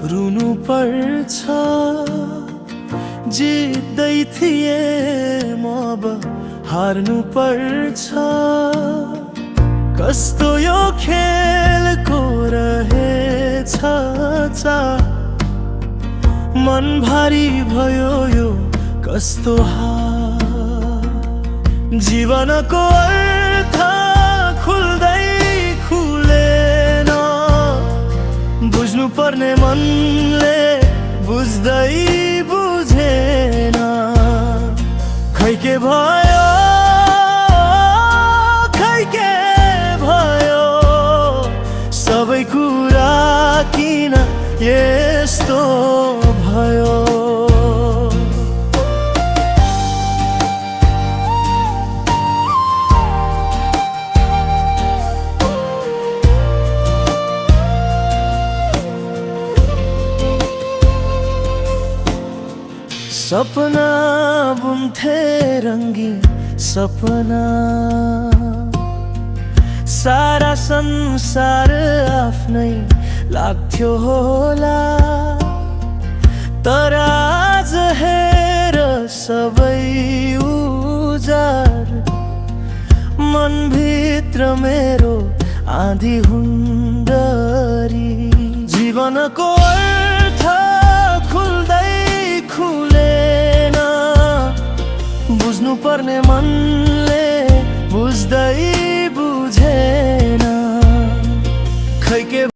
रुनु पर्छ जित्दै थिए म अब हार्नु पर्छ कस्तो यो खेलको रहेछ मन भारी भयो यो कस्तो हाल जीवनको अर्थ खुल्दै खुलेन बुझ्नु पर्ने मनले बुझ्दै बुझेन खै के भयो खै के भयो सबै कुरा किन यस्तो भयो सपना बुन्थे रङ्गी सपना सारा संसार आफ्नै लाग्थ्यो होला तर आज हेर सबै उजाड मनभित्र मेरो आँधी हुन्डरी जीवनको अर्थ खुल्दै खुलेन बुझ्नु पर्ने मनले बुझ्दै